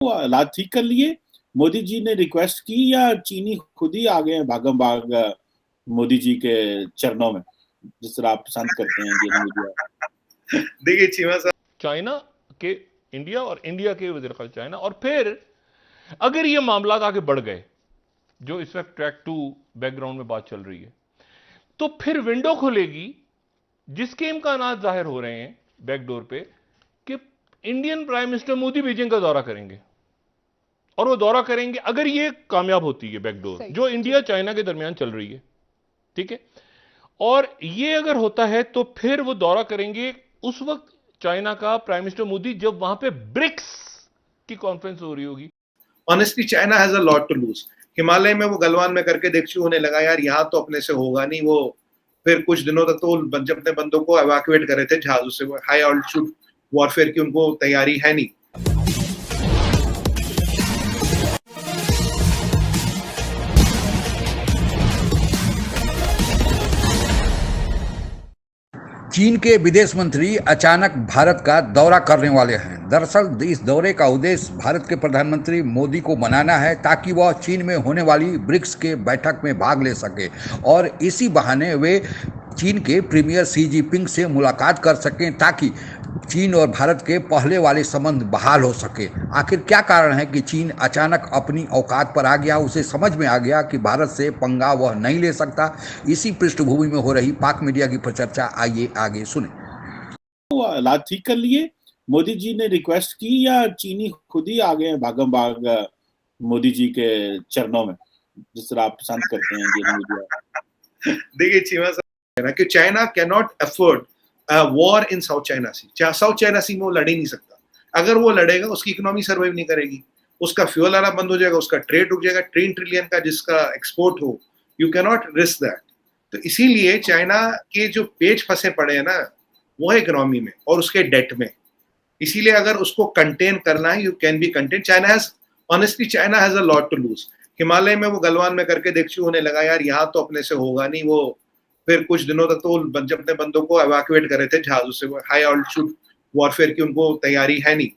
वो हालात ठीक कर लिए, मोदी जी ने रिक्वेस्ट की या चीनी खुद ही आ गए हैं भागम भाग मोदी जी के चरणों में, जिस तरह आप पसंद करते हैं इंडियन मीडिया। देखिए चीमा साहब, चाइना के इंडिया और इंडिया के वजीर खारजा चाइना, और फिर अगर ये मामला आगे बढ़ गए, जो इस वक्त ट्रैक 2 बैकग्राउंड में बात चल रही है, तो फिर विंडो खुलेगी जिसके इम्कानात जाहिर हो रहे हैं बैकडोर पे कि Indian prime minister Modi Beijing का दौरा करेंगे। और वो दौरा करेंगे अगर ये कामयाब होती है बैकडोर जो इंडिया चाइना के दरमियान चल रही है, ठीक है, और ये अगर होता है तो फिर वो दौरा करेंगे उस वक्त चाइना का प्राइम मिनिस्टर मोदी जब वहां पे ब्रिक्स की कॉन्फ्रेंस हो रही होगी। Honestly China has a lot to lose. Himalaya में वो गलवान में करके देखिए, उन्हें लगा यार यहाँ तो अपने से होगा नहीं। वो फिर कुछ दिनों तक तो जब अपने बंदों को एवैक्यूएट कर रहे थे जहाजों से, हाई ऑल्टीट्यूड वॉरफेयर की उनको तैयारी है नहीं। चीन के विदेश मंत्री अचानक भारत का दौरा करने वाले हैं। दरअसल इस दौरे का उद्देश्य भारत के प्रधानमंत्री मोदी को मनाना है ताकि वह चीन में होने वाली ब्रिक्स के बैठक में भाग ले सके और इसी बहाने वे चीन के प्रीमियर शी जिनपिंग से मुलाकात कर सकें ताकि चीन और भारत के पहले वाले संबंध बहाल हो सके। आखिर क्या कारण है कि चीन अचानक अपनी औकात पर आ गया? उसे समझ में आ गया कि भारत से पंगा वह नहीं ले सकता। इसी पृष्ठभूमि में हो रही पाक मीडिया की चर्चा आइए आगे सुने। वो हालात ठीक कर लिए, मोदी जी ने रिक्वेस्ट की या चीनी खुद ही आ गए हैं भागम भाग मोदी जी के चरणों में, जिस तरह आप पसंद करते हैं इंडियन मीडिया। देखिए चीमा साहब, कि China can not afford war in South China Sea. South China Sea में वो लड़ ही नहीं सकता। अगर वो लड़ेगा उसकी इकोनॉमी सर्वाइव नहीं करेगी, उसका फ्यूल आना बंद हो जाएगा, उसका ट्रेड रुक जाएगा। 3 ट्रिलियन का जिसका एक्सपोर्ट हो, you can not risk that. तो इसीलिए चाइना के जो पेच फंसे पड़े हैं ना, वो है इकोनॉमी में और उसके डेट में। इसीलिए अगर उसको कंटेन करना है, you can be contain. China has honestly China has a lot to lose. Himalaya में वो गलवान में करके देखिए, उन्हें लगा यार यहाँ तो अपने से होगा नहीं। वो फिर कुछ दिनों तक तो जब अपने बंदों को एवैक्यूएट कर रहे थे जहाजों से, हाई ऑल्टीट्यूड वॉरफेयर की उनको तैयारी है नहीं।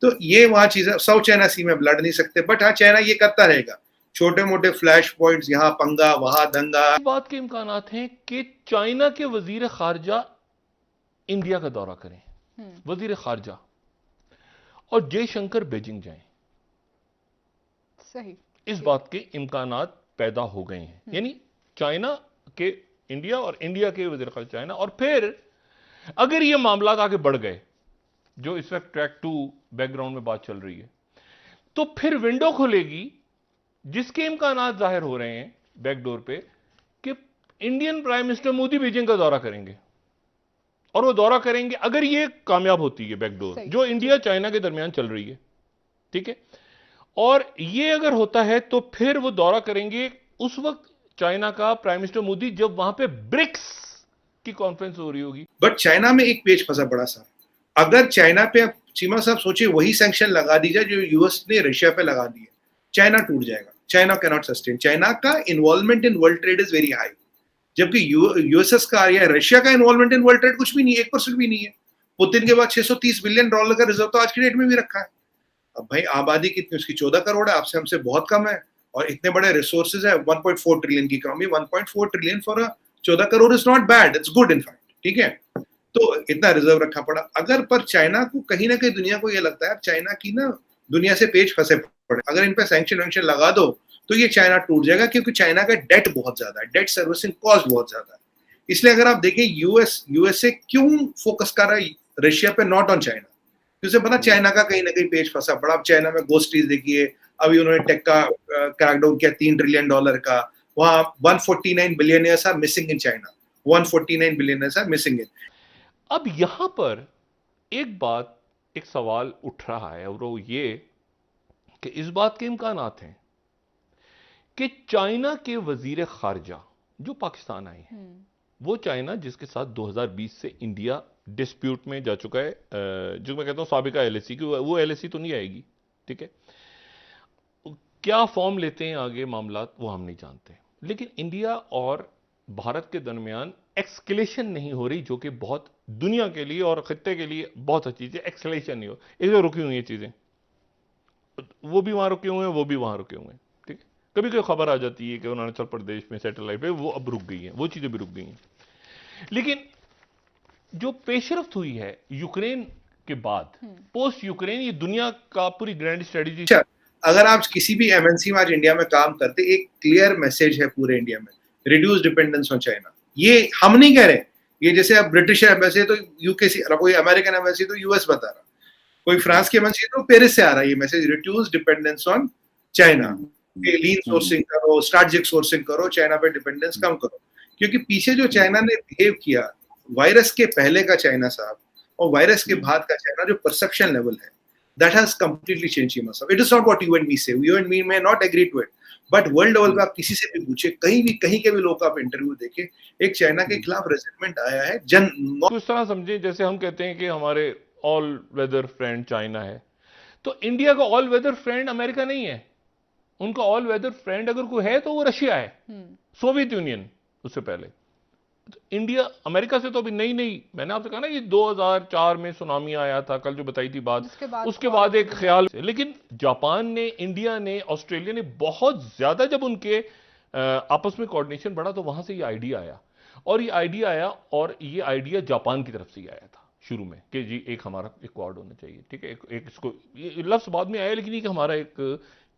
तो ये वहां चीजें साउथ चाइना सी में लड़ नहीं सकते। बट हाँ, चाइना ये करता रहेगा, छोटे मोटे फ्लैश पॉइंट्स, यहाँ पंगा वहां दंगा। इस बात के इम्कानात हैं कि चाइना के वजीर खारजा इंडिया का दौरा करें, वजीर खारजा, और जयशंकर बीजिंग जाएं। सही, इस बात के इम्कानात पैदा हो गए हैं। यानी चाइना के इंडिया और इंडिया के वजीर खारजा चाइना, और फिर अगर ये मामला आगे बढ़ गए, जो इस वक्त ट्रैक 2 बैकग्राउंड में बात चल रही है, तो फिर विंडो खुलेगी जिसके इम्कानात जाहिर हो रहे हैं बैकडोर पे कि Indian prime minister Modi Beijing का दौरा करेंगे। और वो दौरा करेंगे अगर ये कामयाब होती है बैकडोर जो इंडिया चाइना के दरमियान चल रही है, ठीक है, और ये अगर होता है तो फिर वो दौरा करेंगे उस वक्त चाइना का प्राइम मिनिस्टर मोदी जब वहां पे ब्रिक्स की कॉन्फ्रेंस हो रही होगी। बट चाइना में एक पेच फंसा बड़ा सा। अगर चाइना पे, चीमा साहब सोचिए, वही सैंक्शन लगा दी जाए जो यूएस ने रशिया पे लगा दिए, चाइना टूट जाएगा। China can not sustain. China का involvement in world trade is very high, जबकि यूएसएस का या रशिया का इन्वॉल्वमेंट इन वर्ल्ड ट्रेड कुछ भी नहीं है, 1% भी नहीं है। पुतिन के बाद $630 बिलियन का रिजर्व तो आज की डेट में भी रखा है। अब भाई आबादी कितनी, उसकी 14 करोड़ है, आपसे हमसे बहुत कम है, और इतने बड़े रिसोर्सेज है। 1.4 ट्रिलियन की economy, 1.4 trillion for 14 crore is not bad, it's good in fact, ठीक है। तो इतना रिजर्व रखा पड़ा। अगर पर चाइना को कहीं ना कहीं दुनिया को ये लगता है चाइना की ना दुनिया से पेच फंसे पड़े, अगर इन पे सैंक्शन वैंक्शन लगा दो तो ये चाइना टूट जाएगा, क्योंकि चाइना का डेट बहुत ज्यादा है, डेट सर्विसिंग कॉस्ट बहुत ज्यादा है। इसलिए अगर आप देखें यूएसए क्यों फोकस कर रहा है रशिया पे, नॉट ऑन चाइना, क्योंकि पता चाइना का कहीं ना कहीं पेच फंसा पड़ा। अब चाइना में गोस्टीज देखिए, अभी उन्होंने टेक का क्रैकडाउन किया $3 ट्रिलियन का। वहां 149 billionaires are missing in China, 149 billionaires are missing in. अब यहां पर एक बात, एक सवाल उठ रहा है, और वो ये कि इस बात के इम्कानात हैं कि चाइना के वजीर खारजा जो पाकिस्तान आए हैं, वो चाइना जिसके साथ 2020 से इंडिया डिस्प्यूट में जा चुका है, जो मैं कहता हूं साबिका एलएसी की, वो एलएसी तो नहीं आएगी, ठीक है, क्या फॉर्म लेते हैं आगे मामला वो हम नहीं जानते। लेकिन इंडिया और भारत के दरमियान एक्सकेलेशन नहीं हो रही, जो कि बहुत दुनिया के लिए और खित्ते के लिए बहुत अच्छी चीज है। एक्सकेलेशन नहीं हो, एक तो रुकी हुई है चीजें, वो भी वहां रुके हुए हैं, वो भी वहां रुके हुए हैं। ठीक है, कभी कोई खबर आ जाती है कि अरुणाचल प्रदेश में सैटेलाइट पे वो अब रुक गई है, वो चीजें भी रुक गई हैं। लेकिन जो पेशरफ्त हुई है यूक्रेन के बाद, पोस्ट यूक्रेन, ये दुनिया का पूरी ग्रैंड स्ट्रेटेजी। अच्छा, अगर आप किसी भी एमएनसी में आज इंडिया में काम करते, एक क्लियर मैसेज है पूरे इंडिया में, रिड्यूस डिपेंडेंस ऑन चाइना। ये हम नहीं कह रहे, ये जैसे अब ब्रिटिश एम्बेसी तो यूके से, कोई अमेरिकन एम्बेसी तो यूएस बता रहा, कोई फ्रांस की एम्बेसी तो पेरिस से आ रहा है ये message, reduce dependence on China, lean sourcing करो, स्ट्रैटेजिक सोर्सिंग करो, चाइना पे डिपेंडेंस कम करो। क्योंकि पीछे जो चाइना ने बिहेव किया, वायरस के पहले का चाइना साहब और वायरस के बाद का चाइना, जो परसेप्शन लेवल है, that has completely changed him. It is not what you and me say. You and me may not agree to it. But world level पे आप किसी से भी पूछे, कहीं के भी लोग का आप इंटरव्यू देखे, एक चाइना के खिलाफ रेजिस्टेंट आया है। तो इस तरह समझे जैसे हम कहते हैं कि हमारे ऑल वेदर फ्रेंड चाइना है, तो इंडिया का ऑल वेदर फ्रेंड अमेरिका नहीं है। उनका ऑल वेदर फ्रेंड अगर कोई है तो वो रशिया है, सोवियत यूनियन उससे पहले। तो इंडिया अमेरिका से तो अभी नहीं, मैंने आपसे कहा ना, ये 2004 में सुनामी आया था, कल जो बताई थी बात, उसके बाद एक ख्याल। लेकिन जापान ने, इंडिया ने, ऑस्ट्रेलिया ने बहुत ज्यादा जब उनके आपस में कोऑर्डिनेशन बढ़ा तो वहां से ये आइडिया आया, और ये आइडिया जापान की तरफ से ही आया था शुरू में कि जी एक हमारा एक क्वाड होना चाहिए। ठीक है, एक इसको, ये लफ्ज बाद में आया, लेकिन ये कि हमारा एक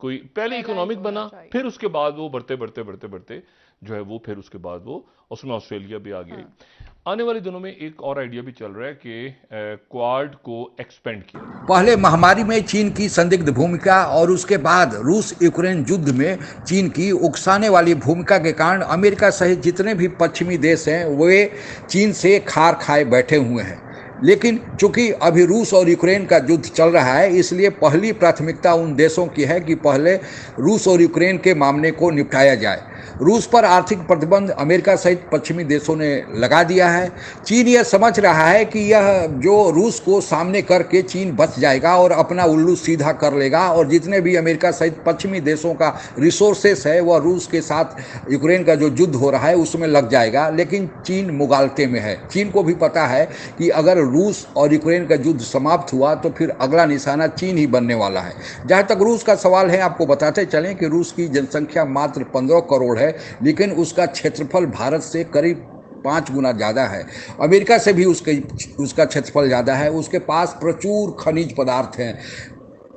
कोई पहले इकोनॉमिक बना, फिर उसके बाद वो बढ़ते जो है वो, फिर उसके बाद वो उसमें ऑस्ट्रेलिया भी आ गई। आने वाले दिनों में एक और आइडिया भी चल रहा है कि क्वाड को एक्सपेंड किया। पहले महामारी में चीन की संदिग्ध भूमिका और उसके बाद रूस यूक्रेन युद्ध में चीन की उकसाने वाली भूमिका के कारण अमेरिका सहित जितने भी पश्चिमी देश हैं वे चीन से खार खाए बैठे हुए हैं। लेकिन चूंकि अभी रूस और यूक्रेन का युद्ध चल रहा है, इसलिए पहली प्राथमिकता उन देशों की है कि पहले रूस और यूक्रेन के मामले को निपटाया जाए। रूस पर आर्थिक प्रतिबंध अमेरिका सहित पश्चिमी देशों ने लगा दिया है। चीन यह समझ रहा है कि यह जो रूस को सामने करके चीन बच जाएगा और अपना उल्लू सीधा कर लेगा, और जितने भी अमेरिका सहित पश्चिमी देशों का रिसोर्सेस है वह रूस के साथ यूक्रेन का जो युद्ध हो रहा है उसमें लग जाएगा। लेकिन चीन मुगालते में है। चीन को भी पता है कि अगर रूस और यूक्रेन का युद्ध समाप्त हुआ तो फिर अगला निशाना चीन ही बनने वाला है। जहाँ तक रूस का सवाल है, आपको बताते चलें कि रूस की जनसंख्या मात्र 15 करोड़ है, लेकिन उसका क्षेत्रफल भारत से करीब 5 गुना ज़्यादा है। अमेरिका से भी उसका क्षेत्रफल ज़्यादा है। उसके पास प्रचुर खनिज पदार्थ हैं।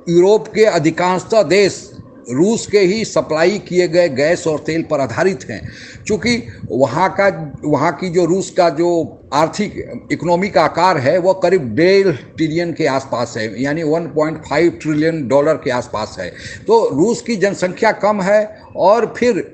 यूरोप के अधिकांशतः देश रूस के ही सप्लाई किए गए गैस और तेल पर आधारित हैं। चूँकि वहाँ की जो रूस का जो आर्थिक इकोनॉमी का आकार है वह करीब 1.5 ट्रिलियन के आसपास है, यानी 1.5 ट्रिलियन डॉलर के आसपास है। तो रूस की जनसंख्या कम है और फिर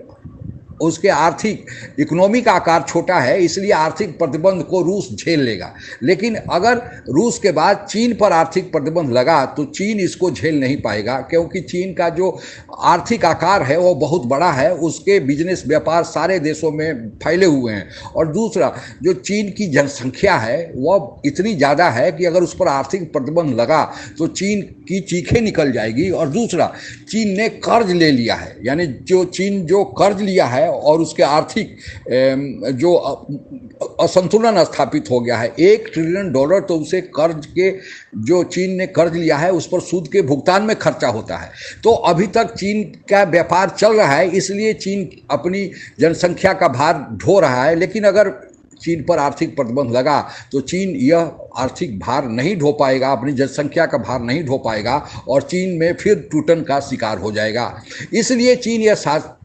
उसके आर्थिक इकोनॉमी का आकार छोटा है, इसलिए आर्थिक प्रतिबंध को रूस झेल लेगा। लेकिन अगर रूस के बाद चीन पर आर्थिक प्रतिबंध लगा तो चीन इसको झेल नहीं पाएगा, क्योंकि चीन का जो आर्थिक आकार है वो बहुत बड़ा है। उसके बिजनेस व्यापार सारे देशों में फैले हुए हैं, और दूसरा जो चीन की जनसंख्या है वह इतनी ज़्यादा है कि अगर उस पर आर्थिक प्रतिबंध लगा तो चीन की चीखें निकल जाएगी। और दूसरा, चीन ने कर्ज ले लिया है, यानी चीन जो कर्ज लिया है और उसके आर्थिक जो असंतुलन स्थापित हो गया है। 1 ट्रिलियन डॉलर तो उसे कर्ज के, जो चीन ने कर्ज लिया है उस पर सूद के भुगतान में खर्चा होता है। तो अभी तक चीन का व्यापार चल रहा है, इसलिए चीन अपनी जनसंख्या का भार ढो रहा है। लेकिन अगर चीन पर आर्थिक प्रतिबंध लगा तो चीन यह आर्थिक भार नहीं ढो पाएगा, अपनी जनसंख्या का भार नहीं ढो पाएगा, और चीन में फिर टूटन का शिकार हो जाएगा। इसलिए चीन यह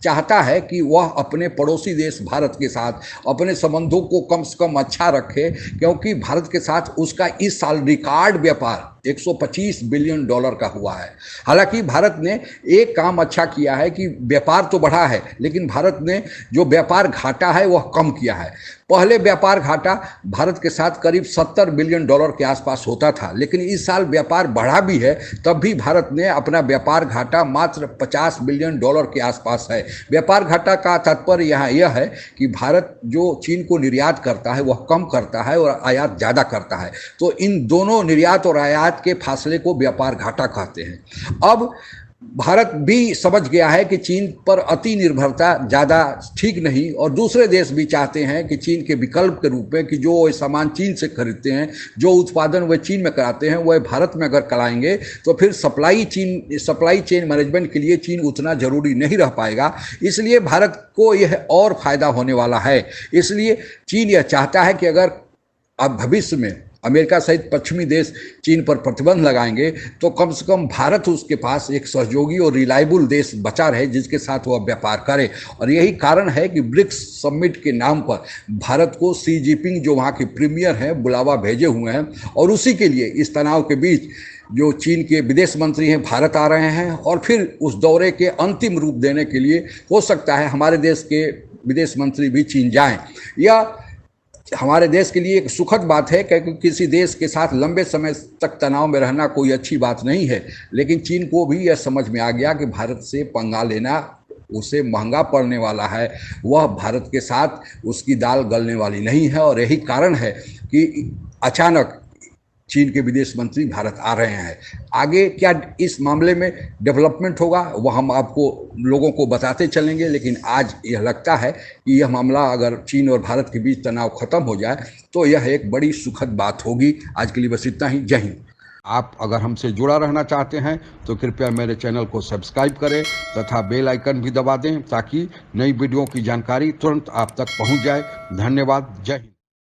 चाहता है कि वह अपने पड़ोसी देश भारत के साथ अपने संबंधों को कम से कम अच्छा रखे, क्योंकि भारत के साथ उसका इस साल रिकॉर्ड व्यापार 125 बिलियन डॉलर का हुआ है। हालांकि भारत ने एक काम अच्छा किया है कि व्यापार तो बढ़ा है, लेकिन भारत ने जो व्यापार घाटा है वह कम किया है। पहले व्यापार घाटा भारत के साथ करीब 70 बिलियन डॉलर के आसपास होता था, लेकिन इस साल व्यापार बढ़ा भी है, तब भी भारत ने अपना व्यापार घाटा मात्र 50 बिलियन डॉलर के आसपास है। व्यापार घाटा का तात्पर्य यहाँ यह है कि भारत जो चीन को निर्यात करता है वह कम करता है और आयात ज़्यादा करता है। तो इन दोनों निर्यात और आयात के फासले को व्यापार घाटा कहते हैं। अब भारत भी समझ गया है कि चीन पर अति निर्भरता ज़्यादा ठीक नहीं, और दूसरे देश भी चाहते हैं कि चीन के विकल्प के रूप में कि जो सामान चीन से खरीदते हैं, जो उत्पादन वह चीन में कराते हैं, वह भारत में अगर कराएंगे तो फिर सप्लाई चेन मैनेजमेंट के लिए चीन उतना जरूरी नहीं रह पाएगा। इसलिए भारत को यह और फायदा होने वाला है। इसलिए चीन यह चाहता है कि अगर अब भविष्य में अमेरिका सहित पश्चिमी देश चीन पर प्रतिबंध लगाएंगे तो कम से कम भारत उसके पास एक सहयोगी और रिलायबल देश बचा रहे जिसके साथ वह व्यापार करे। और यही कारण है कि ब्रिक्स समिट के नाम पर भारत को शी जिनपिंग जो वहाँ के प्रीमियर हैं बुलावा भेजे हुए हैं, और उसी के लिए इस तनाव के बीच जो चीन के विदेश मंत्री हैं भारत आ रहे हैं, और फिर उस दौरे के अंतिम रूप देने के लिए हो सकता है हमारे देश के विदेश मंत्री भी चीन जाएं। यह हमारे देश के लिए एक सुखद बात है, क्योंकि किसी देश के साथ लंबे समय तक तनाव में रहना कोई अच्छी बात नहीं है। लेकिन चीन को भी यह समझ में आ गया कि भारत से पंगा लेना उसे महंगा पड़ने वाला है, वह भारत के साथ उसकी दाल गलने वाली नहीं है। और यही कारण है कि अचानक चीन के विदेश मंत्री भारत आ रहे हैं। आगे क्या इस मामले में डेवलपमेंट होगा वह हम आपको लोगों को बताते चलेंगे, लेकिन आज यह लगता है कि यह मामला अगर चीन और भारत के बीच तनाव खत्म हो जाए तो यह एक बड़ी सुखद बात होगी। आज के लिए बस इतना ही। जय हिंद। आप अगर हमसे जुड़ा रहना चाहते हैं तो कृपया मेरे चैनल को सब्सक्राइब करें तथा बेल आइकन भी दबा दें ताकि नई वीडियो की जानकारी तुरंत आप तक पहुंच जाए। धन्यवाद। जय हिंद।